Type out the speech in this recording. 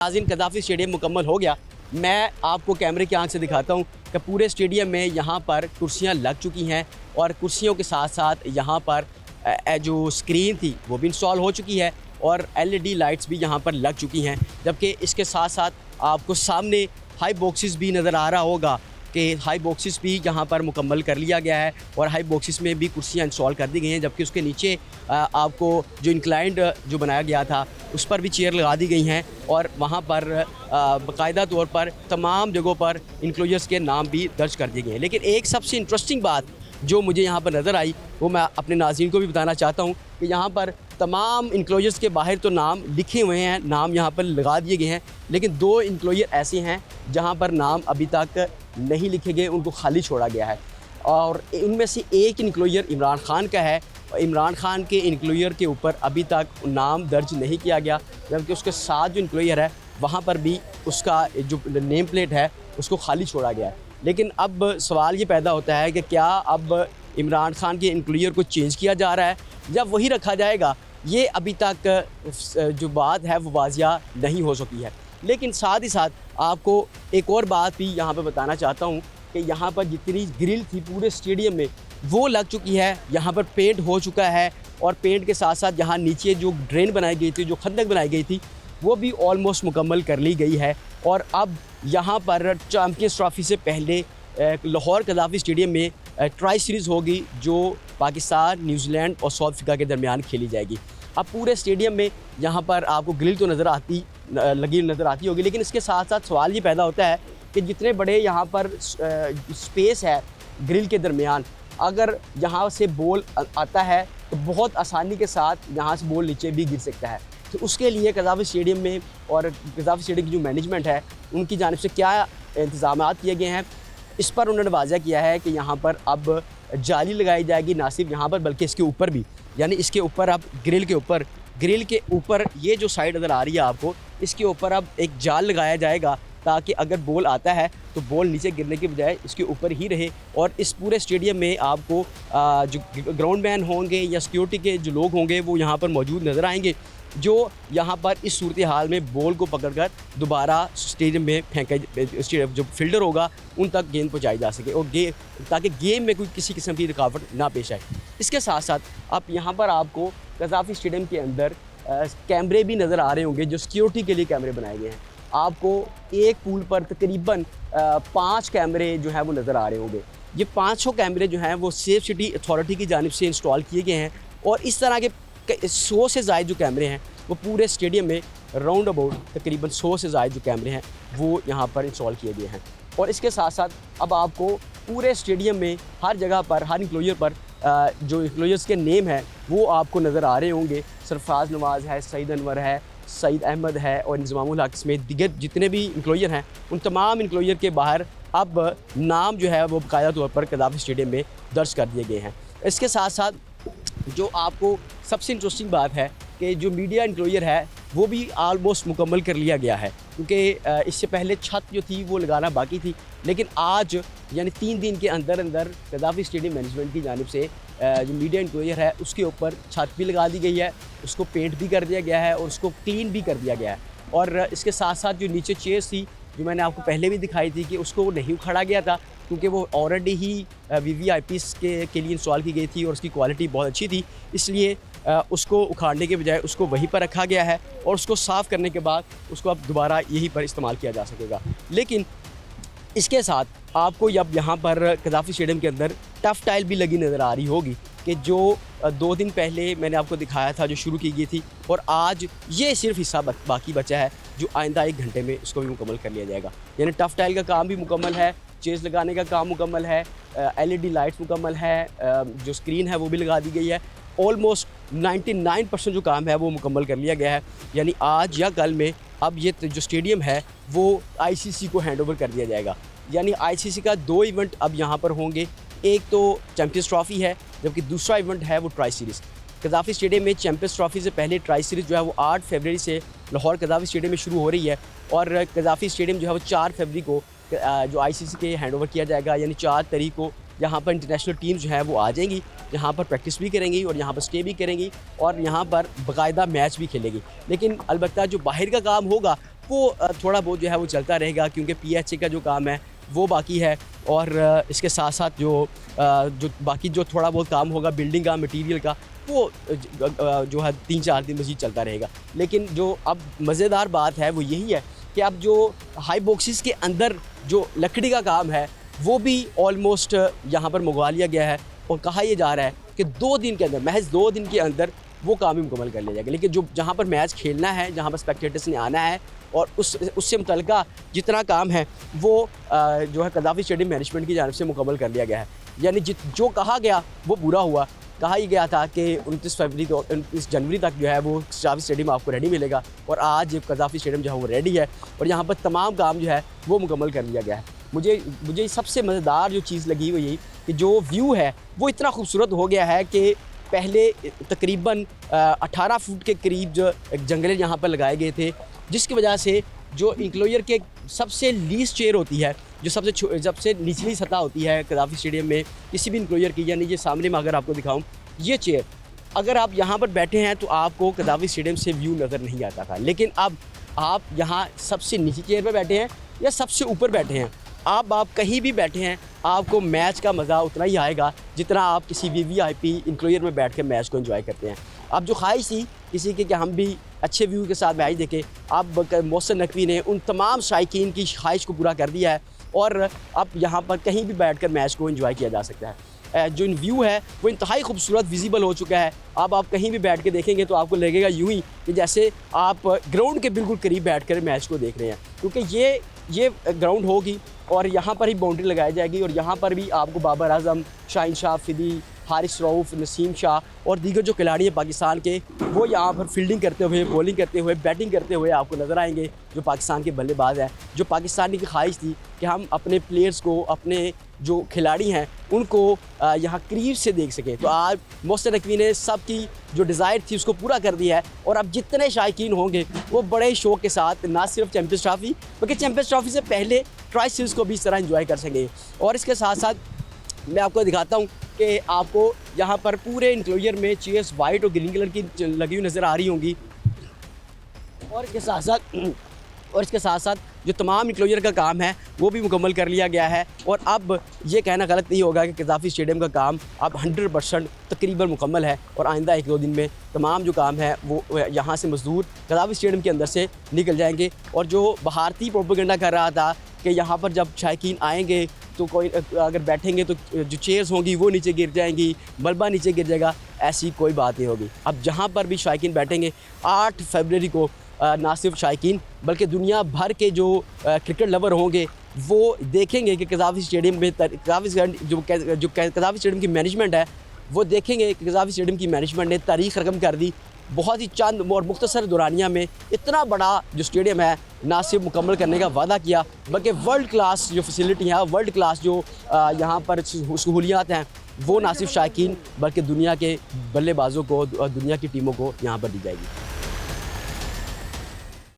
नाज़रीन, कदाफ़ी स्टेडियम मुकम्मल हो गया। मैं आपको कैमरे की आंख से दिखाता हूँ कि पूरे स्टेडियम में यहाँ पर कुर्सियाँ लग चुकी हैं और कुर्सियों के साथ साथ यहाँ पर जो स्क्रीन थी वो भी इंस्टॉल हो चुकी है और एलईडी लाइट्स भी यहाँ पर लग चुकी हैं। जबकि इसके साथ साथ आपको सामने हाई बॉक्सेस भी नज़र आ रहा होगा कि हाई बॉक्सेस भी यहाँ पर मुकम्मल कर लिया गया है और हाई बॉक्सेस में भी कुर्सियाँ इंस्टॉल कर दी गई हैं। जबकि उसके नीचे आपको जो इंक्लाइंड जो बनाया गया था उस पर भी चेयर लगा दी गई हैं और वहाँ पर बाकायदा तौर पर तमाम जगहों पर इंक्लोजर्स के नाम भी दर्ज कर दिए गए हैं। लेकिन एक सबसे इंटरेस्टिंग बात जो मुझे यहाँ पर नज़र आई वो मैं अपने नाज़रीन को भी बताना चाहता हूँ कि यहाँ पर तमाम इंक्लोजर्स के बाहर तो नाम लिखे हुए हैं, नाम यहाँ पर लगा दिए गए हैं, लेकिन दो इंक्लोजर ऐसे हैं जहाँ पर नाम अभी तक नहीं लिखे गए, उनको खाली छोड़ा गया है। और उनमें से एक इंक्लोजर इमरान खान का है। इमरान खान के इंक्लोजर के ऊपर अभी तक नाम दर्ज नहीं किया गया, जबकि उसके साथ जो इंक्लोजर है वहाँ पर भी उसका जो नेम प्लेट है उसको खाली छोड़ा गया है। लेकिन अब सवाल ये पैदा होता है कि क्या अब इमरान खान के इंक्लोजर को चेंज किया जा रहा है या वही रखा जाएगा, ये अभी तक जो बात है वो वाजिया नहीं हो सकी है। लेकिन साथ ही साथ आपको एक और बात भी यहाँ पर बताना चाहता हूँ कि यहाँ पर जितनी ग्रिल थी पूरे स्टेडियम में वो लग चुकी है, यहाँ पर पेंट हो चुका है और पेंट के साथ साथ यहाँ नीचे जो ड्रेन बनाई गई थी, जो खंदक बनाई गई थी, वो भी ऑलमोस्ट मुकम्मल कर ली गई है। और अब यहाँ पर चैम्पियंस ट्रॉफी से पहले लाहौर कदाफ़ी स्टेडियम में ट्राई सीरीज़ होगी जो पाकिस्तान, न्यूजीलैंड और साउथ अफ्रीका के दरमियान खेली जाएगी। अब पूरे स्टेडियम में यहाँ पर आपको ग्रिल तो लगी नज़र आती होगी, लेकिन इसके साथ साथ सवाल ये पैदा होता है कि जितने बड़े यहाँ पर स्पेस है ग्रिल के दरमियान, अगर यहाँ से बॉल आता है तो बहुत आसानी के साथ यहाँ से बॉल नीचे भी गिर सकता है। तो उसके लिए कदाफ़ी स्टेडियम में और कदाफ़ी स्टेडियम की जो मैनेजमेंट है उनकी जानिब से क्या इंतज़ाम किए गए हैं, इस पर उन्होंने वाज़ा किया है कि यहाँ पर अब जाली लगाई जाएगी, ना सिर्फ यहाँ पर बल्कि इसके ऊपर भी, यानी इसके ऊपर अब ग्रिल के ऊपर ये जो साइड नज़र आ रही है आपको, इसके ऊपर अब एक जाल लगाया जाएगा ताकि अगर बॉल आता है तो बॉल नीचे गिरने के बजाय इसके ऊपर ही रहे। और इस पूरे स्टेडियम में आपको जो ग्राउंड मैन होंगे या सिक्योरिटी के जो लोग होंगे वो यहाँ पर मौजूद नज़र आएंगे, जो यहाँ पर इस सूरत हाल में बॉल को पकड़कर दोबारा स्टेडियम में फेंका, जो फील्डर होगा उन तक गेंद पहुँचाई जा सके और ताकि गेम में कोई किसी किस्म की रुकावट ना पेश आए। इसके साथ साथ अब यहाँ पर आपको कदाफ़ी स्टेडियम के अंदर कैमरे भी नज़र आ रहे होंगे, जो सिक्योरिटी के लिए कैमरे बनाए गए हैं। आपको एक पूल पर तकरीबन 5 कैमरे जो है वो नज़र आ रहे होंगे। ये 500 कैमरे जो हैं वो सेफ सिटी अथॉरिटी की जानिब से इंस्टॉल किए गए हैं और इस तरह के 100 से ज़ायद जो कैमरे हैं वो पूरे स्टेडियम में राउंड अबाउट तकरीबन 100 से ज़ायद जो कैमरे हैं वो यहाँ पर इंस्टॉल किए गए हैं। और इसके साथ साथ अब आपको पूरे स्टेडियम में हर जगह पर, हर इंक्लोजर पर जो इंक्लोजर्स के नेम है वो आपको नज़र आ रहे होंगे। सरफराज नवाज़ है, सईद अनवर है, सईद अहमद है और इंज़मामुल हक समेत दीगर जितने भी इंक्लोजर हैं उन तमाम इंक्लोजर के बाहर अब नाम जो है वो बाकायदा तौर पर कदाफ़ी स्टेडियम में दर्ज कर दिए गए हैं। इसके साथ साथ जो आपको सबसे इंटरेस्टिंग बात है कि जो मीडिया इंक्लोजर है वो भी आलमोस्ट मुकम्मल कर लिया गया है, क्योंकि इससे पहले छत जो थी वो लगाना बाकी थी, लेकिन आज यानी 3 दिन के अंदर अंदर कदाफ़ी स्टेडियम मैनेजमेंट की जानिब से जो मीडिया इंक्लोजर है उसके ऊपर छत भी लगा दी गई है, उसको पेंट भी कर दिया गया है और उसको क्लीन भी कर दिया गया है। और इसके साथ साथ जो नीचे चेयर्स थी जो मैंने आपको पहले भी दिखाई थी कि उसको नहीं उखाड़ा गया था, क्योंकि वो ऑलरेडी ही VVIPs के लिए इंस्टॉल की गई थी और उसकी क्वालिटी बहुत अच्छी थी, इसलिए उसको उखाड़ने के बजाय उसको वहीं पर रखा गया है और उसको साफ़ करने के बाद उसको अब दोबारा यहीं पर इस्तेमाल किया जा सकेगा। लेकिन इसके साथ आपको अब यहाँ पर कदाफ़ी स्टेडियम के अंदर टफ़ टाइल भी लगी नज़र आ रही होगी कि जो 2 दिन पहले मैंने आपको दिखाया था जो शुरू की गई थी, और आज ये सिर्फ हिस्सा बाकी बचा है जो आइंदा 1 घंटे में इसको भी मुकम्मल कर लिया जाएगा। यानी टफ़ टाइल का काम भी मुकम्मल है, चेयर्स लगाने का काम मुकम्मल है, LED लाइट्स मुकम्मल है, जो स्क्रीन है वो भी लगा दी गई है। ऑलमोस्ट 99% जो काम है वो मुकम्मल कर लिया गया है। यानी आज या कल में अब ये जो स्टेडियम है वो ICC को हैंडओवर कर दिया जाएगा। यानी ICC का 2 इवेंट अब यहाँ पर होंगे, एक तो चैम्पियंस ट्रॉफ़ी है जबकि दूसरा इवेंट है वो ट्राई सीरीज़। कदाफ़ी स्टेडियम में चैम्पियंस ट्रॉफ़ी से पहले ट्राई सीरीज़ जो है वो 8 फरवरी से लाहौर कदाफ़ी स्टेडियम में शुरू हो रही है और कदाफ़ी स्टेडियम जो है वो 4 फरवरी को जो ICC के हैंडओवर किया जाएगा। यानी 4 तारीख को यहाँ पर इंटरनेशनल टीम जो है वो आ जाएंगी, यहाँ पर प्रैक्टिस भी करेंगी और यहाँ पर स्टे भी करेंगी और यहाँ पर बाकायदा मैच भी खेलेगी। लेकिन अलबत्ता जो बाहर का काम होगा वो थोड़ा बहुत जो है वो चलता रहेगा, क्योंकि PHA का जो काम है वो बाकी है, और इसके साथ साथ जो बाकी जो थोड़ा बहुत काम होगा बिल्डिंग का, मटेरियल का, वो जो है 3-4 दिन मज़ीद चलता रहेगा। लेकिन जो अब मज़ेदार बात है वो यही है कि अब जो हाई बॉक्सेस के अंदर जो लकड़ी का काम है वो भी ऑलमोस्ट यहाँ पर मंगवा लिया गया है, और कहा यह जा रहा है कि 2 दिन के अंदर, महज 2 दिन के अंदर वो काम ही मुकम्मल कर लिया जाएगा। लेकिन जो जहाँ पर मैच खेलना है, जहाँ पर स्पेक्टेटर्स ने आना है, और उससे मुतल्लिका जितना काम है वो जो है कज़ाफ़ी स्टेडियम मैनेजमेंट की जानिब से मुकम्मल कर लिया गया है। यानी जो कहा गया वो पूरा हुआ। कहा ही गया था कि 29 जनवरी तक जो है वो कज़ाफ़ी स्टेडियम आपको रेडी मिलेगा, और आज कज़ाफ़ी स्टेडियम जो है वो रेडी है, और यहाँ पर तमाम काम जो है वो मुकम्मल कर लिया गया है। मुझे सबसे मज़ेदार जो चीज़ लगी वो यही कि जो व्यू है वो इतना खूबसूरत हो गया है कि पहले तकरीबन 18 फुट के करीब जो जंगले यहाँ पर लगाए गए थे, जिसकी वजह से जो इंक्लोजर के सबसे लीस्ट चेयर होती है, जो सबसे निचली सतह होती है कज़ाफ़ी स्टेडियम में किसी भी इंक्लोजर की, यानी ये सामने में अगर आपको दिखाऊं, ये चेयर अगर आप यहाँ पर बैठे हैं तो आपको कज़ाफ़ी स्टेडियम से व्यू नज़र नहीं आता था। लेकिन अब आप यहाँ सबसे नीची चेयर पर बैठे हैं या सबसे ऊपर बैठे हैं, आप कहीं भी बैठे हैं, आपको मैच का मज़ा उतना ही आएगा जितना आप किसी VVIP इंक्लोजर में बैठ के मैच को एंजॉय करते हैं। अब जो ख्वाहिश थी किसी की कि हम भी अच्छे व्यू के साथ मैच देखें, अब मोहसिन नकवी ने उन तमाम शायकीन की ख्वाहिश को पूरा कर दिया है, और अब यहाँ पर कहीं भी बैठकर मैच को एंजॉय किया जा सकता है। जो व्यू है वो इंतहाई खूबसूरत विजिबल हो चुका है। अब आप कहीं भी बैठ के देखेंगे तो आपको लगेगा यूँ ही कि जैसे आप ग्राउंड के बिल्कुल करीब बैठकर मैच को देख रहे हैं, क्योंकि ये ग्राउंड होगी और यहाँ पर ही बाउंड्री लगाई जाएगी, और यहाँ पर भी आपको बाबर आजम, शाहीन शाह अफरीदी, हारिस रऊफ़, नसीम शाह और दीगर जो खिलाड़ी हैं पाकिस्तान के, वो यहाँ पर फील्डिंग करते हुए, बॉलिंग करते हुए, बैटिंग करते हुए आपको नज़र आएंगे। जो पाकिस्तान के बल्लेबाज हैं, जो पाकिस्तानी की ख्वाहिश थी कि हम अपने प्लेयर्स को, अपने जो खिलाड़ी हैं उनको यहाँ करीब से देख सकें, तो आज मोहसिन नकवी ने सबकी जो डिज़ायर थी उसको पूरा कर दिया है। और अब जितने शायकीन होंगे वो बड़े शौक़ के साथ ना सिर्फ चैम्पियंस ट्रॉफ़ी बल्कि चैम्पियंस ट्रॉफ़ी से पहले ट्राई सीरीज़ को भी इस तरह एंजॉय कर सकेंगे। और इसके साथ साथ मैं आपको दिखाता हूँ कि आपको यहाँ पर पूरे इंक्लोजर में चेयर्स वाइट और ग्रीन कलर की लगी हुई नज़र आ रही होंगी, और इसके साथ साथ जो तमाम इंक्लोजर का काम है वो भी मुकम्मल कर लिया गया है। और अब ये कहना गलत नहीं होगा कि कज़ाफ़ी स्टेडियम का काम अब 100% तकरीबन मुकम्मल है, और आइंदा 1-2 दिन में तमाम जो काम है वो यहाँ से मज़दूर कज़ाफ़ी स्टेडियम के अंदर से निकल जाएंगे। और जो भारतीय प्रोपेगेंडा कर रहा था कि यहाँ पर जब शायकीन आएंगे तो कोई अगर बैठेंगे तो जो चेयर्स होंगी वो नीचे गिर जाएंगी, मलबा नीचे गिर जाएगा, ऐसी कोई बात नहीं होगी। अब जहाँ पर भी शायकीन बैठेंगे 8 फरवरी को ना सिर्फ शायकीन बल्कि दुनिया भर के जो क्रिकेट लवर होंगे वो देखेंगे कि कज़ाफ़ी स्टेडियम में कज़ाफ़ी स्टेडियम की मैनेजमेंट है, वो देखेंगे कि कज़ाफ़ी स्टेडियम की मैनेजमेंट ने तारीख़ रकम कर दी। बहुत ही चंद और मुख्तसर दौरानिया में इतना बड़ा जो स्टेडियम है ना सिर्फ मुकम्मल करने का वादा किया, बल्कि वर्ल्ड क्लास जो फैसिलिटी है, वर्ल्ड क्लास जो यहाँ पर सहूलियात हैं, वो ना सिर्फ शायकीन बल्कि दुनिया के बल्लेबाजों को, दुनिया की टीमों को यहाँ पर दी जाएगी।